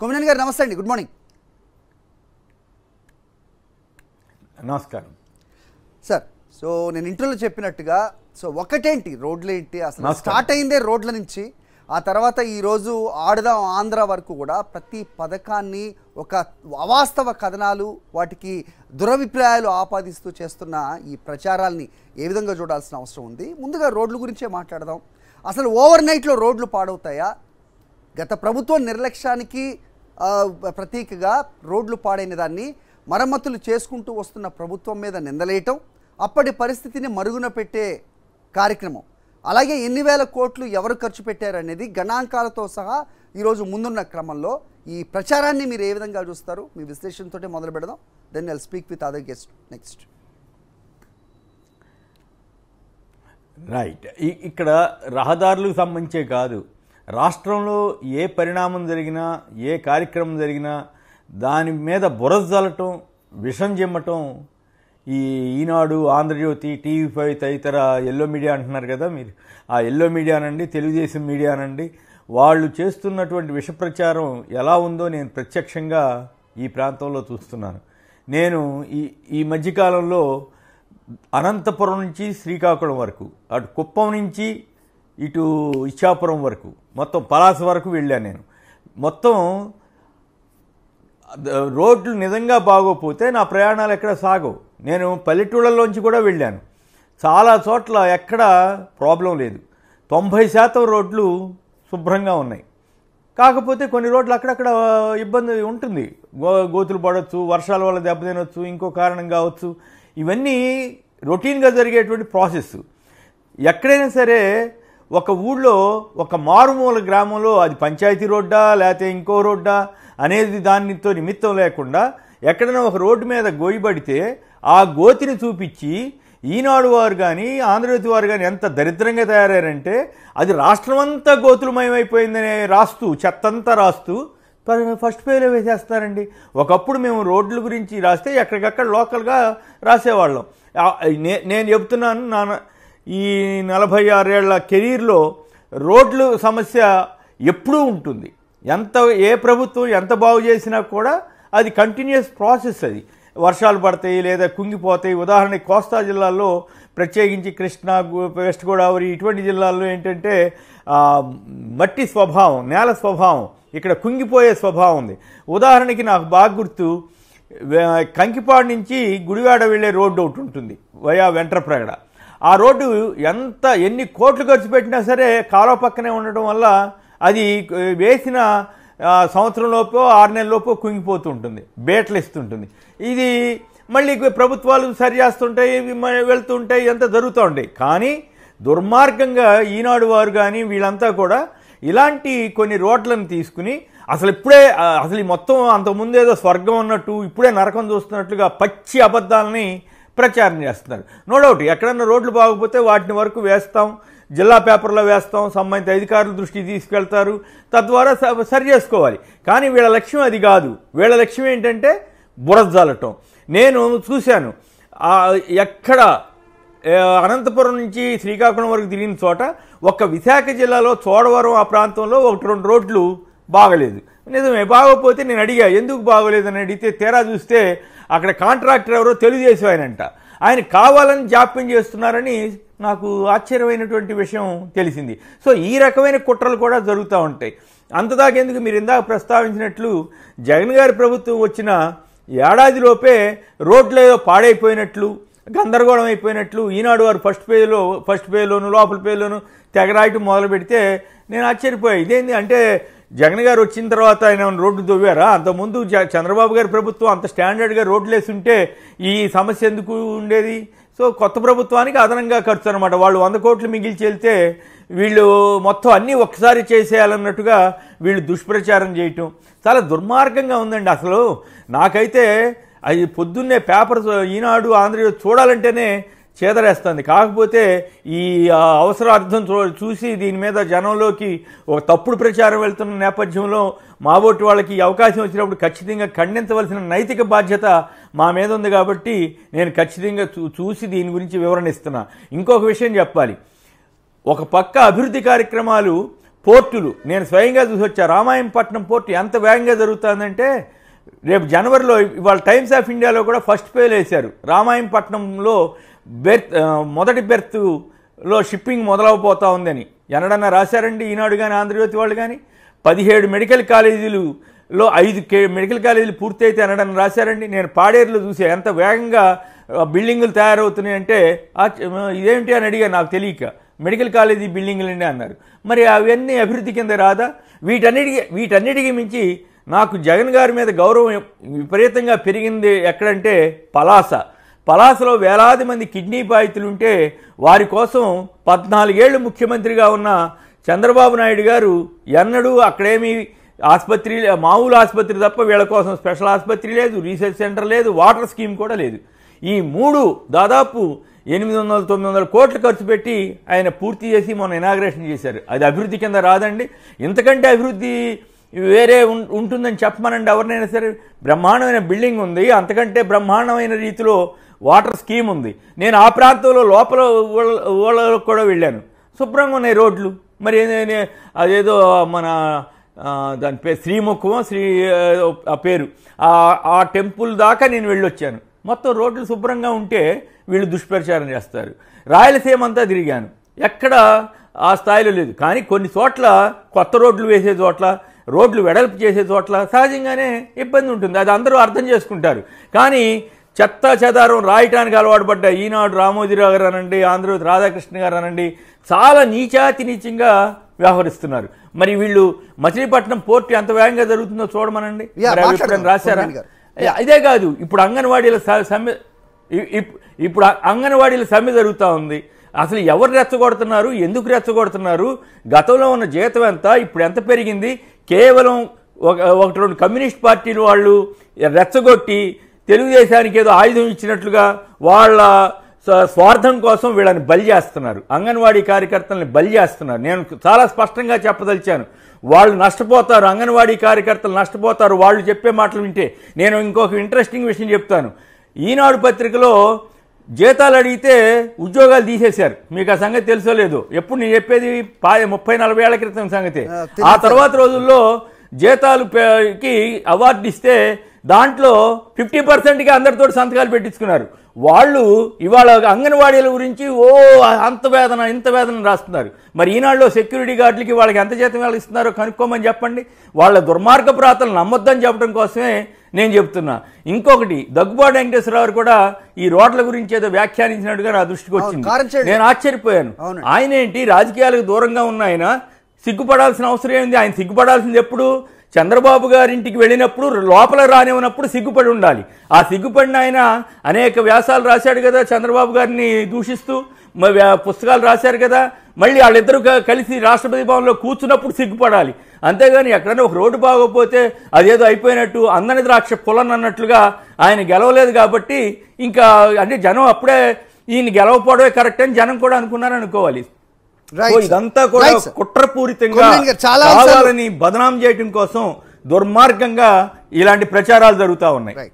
కొమినేని గారు నమస్తే అండి, గుడ్ మార్నింగ్. నమస్కారం సార్. సో నేను ఇంటర్వ్యూలో చెప్పినట్టుగా సో ఒకటేంటి రోడ్లేంటి అసలు స్టార్ట్ అయిందే రోడ్ల నుంచి, ఆ తర్వాత ఈరోజు ఆడుదాం ఆంధ్ర వరకు కూడా ప్రతి పథకాన్ని ఒక అవాస్తవ కథనాలు వాటికి దురభిప్రాయాలు ఆపాదిస్తూ చేస్తున్న ఈ ప్రచారాల్ని ఏ విధంగా చూడాల్సిన అవసరం ఉంది. ముందుగా రోడ్ల గురించే మాట్లాడదాం. అసలు ఓవర్ నైట్లో రోడ్లు పాడవుతాయా? గత ప్రభుత్వం నిర్లక్ష్యానికి ప్రతీకగా రోడ్లు పాడైన దాన్ని మరమ్మతులు చేసుకుంటూ వస్తున్న ప్రభుత్వం మీద నిందలేయటం, అప్పటి పరిస్థితిని మరుగున పెట్టే కార్యక్రమం, అలాగే ఎన్ని వేల కోట్లు ఎవరు ఖర్చు పెట్టారనేది గణాంకాలతో సహా ఈరోజు ముందున్న క్రమంలో ఈ ప్రచారాన్ని మీరు ఏ విధంగా చూస్తారు? మీ విశ్లేషణతో మొదలు పెడదాం. Then I'll speak with other guest next. Right. ఇక్కడ రహదారులకు సంబంధించే కాదు, రాష్ట్రంలో ఏ పరిణామం జరిగినా ఏ కార్యక్రమం జరిగినా దాని మీద బురద జల్లటం, విషం చిమ్మటం ఈ ఈనాడు, ఆంధ్రజ్యోతి, టీవీ5 తదితర ఎల్లో మీడియా అంటున్నారు కదా మీరు, ఆ ఎల్లో మీడియానండి, తెలుగుదేశం మీడియానండి, వాళ్ళు చేస్తున్నటువంటి విష ప్రచారం ఎలా ఉందో నేను ప్రత్యక్షంగా ఈ ప్రాంతంలో చూస్తున్నాను. నేను ఈ మధ్యకాలంలో అనంతపురం నుంచి శ్రీకాకుళం వరకు, అటు కుప్పం నుంచి ఇటు ఇచ్చాపురం వరకు, మొత్తం పలాస వరకు వెళ్ళాను నేను. మొత్తం రోడ్లు నిజంగా బాగోపోతే నా ప్రయాణాలు ఎక్కడ సాగవు. నేను పల్లెటూళ్ళలోంచి కూడా వెళ్ళాను. చాలా చోట్ల ఎక్కడ ప్రాబ్లం లేదు. 90% రోడ్లు శుభ్రంగా ఉన్నాయి. కాకపోతే కొన్ని రోడ్లు అక్కడక్కడ ఇబ్బంది ఉంటుంది. గోతులు పడవచ్చు, వర్షాల వల్ల దెబ్బతినొచ్చు, ఇంకో కారణం కావచ్చు. ఇవన్నీ రొటీన్గా జరిగేటువంటి ప్రాసెస్. ఎక్కడైనా సరే ఒక ఊళ్ళో ఒక మారుమూల గ్రామంలో అది పంచాయతీ రోడ్డా లేకపోతే ఇంకో రోడ్డా అనేది దానితో నిమిత్తం లేకుండా ఎక్కడైనా ఒక రోడ్డు మీద గోయిబడితే ఆ గోతిని చూపించి ఈనాడు వారు కానీ ఆంధ్రజ్యోతి వారు కానీ ఎంత దరిద్రంగా తయారయ్యారంటే అది రాష్ట్రం అంతా గోతులమయమైపోయిందని రాస్తూ, చెత్తంతా రాస్తూ ఫస్ట్ పేజీలో వేసేస్తారండి. ఒకప్పుడు మేము రోడ్ల గురించి రాస్తే ఎక్కడికక్కడ లోకల్గా రాసేవాళ్ళం. నేను చెబుతున్నాను, ఈ 46 ఏళ్ల కెరీర్లో రోడ్లు సమస్య ఎప్పుడూ ఉంటుంది. ఏ ప్రభుత్వం ఎంత బాగు చేసినా కూడా అది కంటిన్యూస్ ప్రాసెస్. అది వర్షాలు పడతాయి లేదా కుంగిపోతాయి. ఉదాహరణకి కోస్తా జిల్లాల్లో, ప్రత్యేకించి కృష్ణా, వెస్ట్ గోదావరి ఇటువంటి జిల్లాల్లో ఏంటంటే మట్టి స్వభావం, నేల స్వభావం, ఇక్కడ కుంగిపోయే స్వభావం ఉంది. ఉదాహరణకి నాకు బాగా గుర్తు, కంకిపాడు నుంచి గుడివాడ వెళ్ళే రోడ్డు ఒకటి ఉంటుంది వయా వెంట్రప్రగడ. ఆ రోడ్డు ఎన్ని కోట్లు ఖర్చు పెట్టినా సరే కాలువ పక్కనే ఉండటం వల్ల అది వేసిన సంవత్సరంలోపో 6 నెలలలోపో కుంగిపోతూ ఉంటుంది, బేట్లు ఇస్తుంటుంది. ఇది మళ్ళీ ప్రభుత్వాలు సరి చేస్తుంటాయి, వెళ్తూ ఉంటాయి, అంతా జరుగుతూ ఉంటాయి. కానీ దుర్మార్గంగా ఈనాడు వారు కానీ వీళ్ళంతా కూడా ఇలాంటి కొన్ని రోడ్లను తీసుకుని అసలు మొత్తం అంతకుముందు ఏదో స్వర్గం ఉన్నట్టు ఇప్పుడే నరకం చూస్తున్నట్లుగా పచ్చి అబద్ధాలని ప్రచారం చేస్తున్నారు. నో డౌట్ ఎక్కడన్నా రోడ్లు బాగోపోతే వాటిని వరకు వేస్తాం, జిల్లా పేపర్లో వేస్తాం, సంబంధిత అధికారుల దృష్టికి తీసుకెళ్తారు, తద్వారా సరి చేసుకోవాలి. కానీ వీళ్ళ లక్ష్యం అది కాదు. వీళ్ళ లక్ష్యం ఏంటంటే బురద జల్లటం. నేను చూశాను, ఎక్కడ అనంతపురం నుంచి శ్రీకాకుళం వరకు తిరిగిన చోట ఒక్క విశాఖ జిల్లాలో చోడవరం ఆ ప్రాంతంలో 1-2 రోడ్లు బాగలేదు. నిజమే, బాగోపోతే నేను అడిగా ఎందుకు బాగోలేదని అడిగితే తీరా చూస్తే అక్కడ కాంట్రాక్టర్ ఎవరో తెలుగుదేశం ఆయనంట. ఆయన కావాలని జాప్యం చేస్తున్నారని నాకు ఆశ్చర్యమైనటువంటి విషయం తెలిసింది. సో ఈ రకమైన కుట్రలు కూడా జరుగుతూ ఉంటాయి. అంతదాకెందుకు, మీరు ఇందాక ప్రస్తావించినట్లు జగన్ గారి ప్రభుత్వం వచ్చిన ఏడాదిలోపే రోడ్లు ఏదో పాడైపోయినట్లు, గందరగోళం అయిపోయినట్లు ఈనాడు వారు ఫస్ట్ పేజీలోను లోపల పేజీలోను తెగరాయటం మొదలు పెడితే నేను ఆశ్చర్యపోయా. ఇదేంది అంటే జగన్ గారు వచ్చిన తర్వాత ఆయన రోడ్డు దొవ్వారా? అంతకుముందు చంద్రబాబు గారి ప్రభుత్వం అంత స్టాండర్డ్గా రోడ్లు వేస్తుంటే ఈ సమస్య ఎందుకు ఉండేది? సో కొత్త ప్రభుత్వానికి అదనంగా ఖర్చు అనమాట. వాళ్ళు 100 కోట్లు మిగిల్చి వెళ్తే వీళ్ళు మొత్తం అన్నీ ఒక్కసారి చేసేయాలన్నట్టుగా వీళ్ళు దుష్ప్రచారం చేయటం చాలా దుర్మార్గంగా ఉందండి. అసలు నాకైతే అది పొద్దున్నే పేపర్ ఈనాడు, ఆంధ్రజ్యోతి చూడాలంటేనే చేదరేస్తుంది. కాకపోతే ఈ అవసరార్థం చూసి దీని మీద జనంలోకి ఒక తప్పుడు ప్రచారం వెళ్తున్న నేపథ్యంలో మాబోటి వాళ్ళకి అవకాశం వచ్చినప్పుడు ఖచ్చితంగా ఖండించవలసిన నైతిక బాధ్యత మా మీద ఉంది. కాబట్టి నేను ఖచ్చితంగా చూసి దీని గురించి వివరణ ఇస్తున్నా. ఇంకొక విషయం చెప్పాలి, ఒక పక్క అభివృద్ధి కార్యక్రమాలు పోర్టులు నేను స్వయంగా చూసి వచ్చా. రామాయంపట్నం పోర్టు ఎంత వేగంగా జరుగుతుందంటే రేపు జనవరిలో ఇవాళ టైమ్స్ ఆఫ్ ఇండియాలో కూడా ఫస్ట్ పేజ్ వేశారు. రామాయంపట్నంలో మొదటి బెర్త్లో షిప్పింగ్ మొదలవబోతా ఉందని ఎన్నడన్నా రాశారండి ఈనాడు కానీ ఆంధ్రజ్యోతి వాళ్ళు కానీ? 17 మెడికల్ కాలేజీలలో 5 మెడికల్ కాలేజీలు పూర్తయితే ఎన్నడన్నా రాశారండి? నేను పాడేరులో చూసా ఎంత వేగంగా బిల్డింగులు తయారవుతున్నాయి అంటే ఇదేంటి అని అడిగా, నాకు తెలియక. మెడికల్ కాలేజీ బిల్డింగులండి అన్నారు. మరి అవన్నీ అభివృద్ధి కింద రాదా? వీటన్నిటికీ మించి నాకు జగన్ గారి మీద గౌరవం విపరీతంగా పెరిగింది ఎక్కడంటే పలాసలో వేలాది మంది కిడ్నీ బాధితులుంటే వారి కోసం 14 ఏళ్ళు ముఖ్యమంత్రిగా ఉన్న చంద్రబాబు నాయుడు గారు ఎన్నడూ అక్కడేమీ ఆసుపత్రి, మామూలు ఆసుపత్రి తప్ప వీళ్ళ కోసం స్పెషల్ ఆసుపత్రి లేదు, రీసెర్చ్ సెంటర్ లేదు, వాటర్ స్కీమ్ కూడా లేదు. ఈ 3 దాదాపు 800-900 కోట్లు ఖర్చు పెట్టి ఆయన పూర్తి చేసి మొన్న ఇనాగ్రేషన్ చేశారు. అది అభివృద్ధి కింద రాదండి? ఇంతకంటే అభివృద్ధి వేరే ఉంటుందని చెప్పమనండి ఎవరినైనా సరే. బ్రహ్మాండమైన బిల్డింగ్ ఉంది, అంతకంటే బ్రహ్మాండమైన రీతిలో వాటర్ స్కీమ్ ఉంది. నేను ఆ ప్రాంతంలో లోపల ఊళ్ళలో కూడా వెళ్ళాను, శుభ్రంగా ఉన్నాయి రోడ్లు. మరి అదేదో మన దాని పేరు శ్రీముఖం ఆ పేరు ఆ టెంపుల్ దాకా నేను వెళ్ళొచ్చాను. మొత్తం రోడ్లు శుభ్రంగా ఉంటే వీళ్ళు దుష్ప్రచారం చేస్తారు. రాయలసీమ అంతా తిరిగాను, ఎక్కడ ఆ స్థాయిలో లేదు. కానీ కొన్ని చోట్ల కొత్త రోడ్లు వేసే చోట్ల, రోడ్లు వెడల్పు చేసే చోట్ల సహజంగానే ఇబ్బంది ఉంటుంది. అది అందరూ అర్థం చేసుకుంటారు. కానీ చెత్త చెదారం రాయటానికి అలవాటు పడ్డ ఈనాడు రామోజీరావు గారు అనండి, ఆంధ్రజ్యోతి రాధాకృష్ణ గారు అనండి, చాలా నీచంగా వ్యవహరిస్తున్నారు. మరి వీళ్ళు మచిలీపట్నం పోర్టు ఎంత వేగంగా జరుగుతుందో చూడమనండి. రాశారా? ఇదే కాదు, ఇప్పుడు అంగన్వాడీల సమ్మె జరుగుతూ ఉంది. అసలు ఎవరు రెచ్చగొడుతున్నారు, ఎందుకు రెచ్చగొడుతున్నారు, గతంలో ఉన్న జీతం ఎంత, ఇప్పుడు ఎంత పెరిగింది? కేవలం 1-2 కమ్యూనిస్ట్ పార్టీలు వాళ్ళు రెచ్చగొట్టి తెలుగుదేశానికి ఏదో ఆయుధం ఇచ్చినట్లుగా వాళ్ళ స్వార్థం కోసం వీళ్ళని బలి చేస్తున్నారు. అంగన్వాడీ కార్యకర్తల్ని బలి చేస్తున్నారు. నేను చాలా స్పష్టంగా చెప్పదలిచాను, వాళ్ళు నష్టపోతారు, అంగన్వాడీ కార్యకర్తలు నష్టపోతారు వాళ్ళు చెప్పే మాటలు వింటే. నేను ఇంకొక ఇంట్రెస్టింగ్ విషయం చెప్తాను. ఈనాడు పత్రికలో జీతాలు అడిగితే ఉద్యోగాలు తీసేశారు. మీకు ఆ సంగతి తెలుసో లేదో? ఎప్పుడు నేను చెప్పేది 30-40 ఏళ్ల క్రితం సంగతి. ఆ తర్వాత రోజుల్లో జీతాలకి అవార్డు ఇస్తే దాంట్లో 50%కి అందరితో సంతకాలు పెట్టించుకున్నారు. వాళ్ళు ఇవాళ అంగన్వాడీల గురించి అంత వేదన ఇంత వేదన రాస్తున్నారు. మరి ఈనాడులో సెక్యూరిటీ గార్డులకి వాళ్ళకి ఎంత జీతం వాళ్ళు ఇస్తున్నారో కనుక్కోమని చెప్పండి. వాళ్ళ దుర్మార్గ ప్రాతలు నమ్మొద్దని చెప్పడం కోసమే నేను చెప్తున్నా. ఇంకొకటి, దగ్గుబాటి వెంకటేశ్వరరావు కూడా ఈ రోడ్ల గురించి ఏదో వ్యాఖ్యానించినట్టుగా నా దృష్టికి వచ్చింది. నేను ఆశ్చర్యపోయాను. ఆయన ఏంటి రాజకీయాలకు దూరంగా ఉన్న ఆయన సిగ్గుపడాల్సిన అవసరం ఏంది? ఆయన సిగ్గుపడాల్సింది ఎప్పుడు? చంద్రబాబు గారింటికి వెళ్ళినప్పుడు, లోపల రానివ్వనప్పుడు సిగ్గుపడి ఉండాలి. ఆ సిగ్గుపడిన ఆయన అనేక వ్యాసాలు రాశాడు కదా చంద్రబాబు గారిని దూషిస్తూ, పుస్తకాలు రాశారు కదా. మళ్ళీ వాళ్ళిద్దరూ కలిసి రాష్ట్రపతి భవన్లో కూర్చున్నప్పుడు సిగ్గుపడాలి. అంతేగాని ఎక్కడైనా ఒక రోడ్డు బాగోకపోతే అదేదో అయిపోయినట్టు అందని ద్రాక్ష పులన్ అన్నట్లుగా ఆయన గెలవలేదు కాబట్టి ఇంకా అంటే జనం అప్పుడే ఈయన గెలవకపోవడమే కరెక్ట్ అని జనం కూడా అనుకున్నారు అనుకోవాలి. ఇదంతా కూడా కుట్రపూరితంగా కావాలని బదనాం చేయడం కోసం దుర్మార్గంగా ఇలాంటి ప్రచారాలు జరుగుతూ ఉన్నాయి.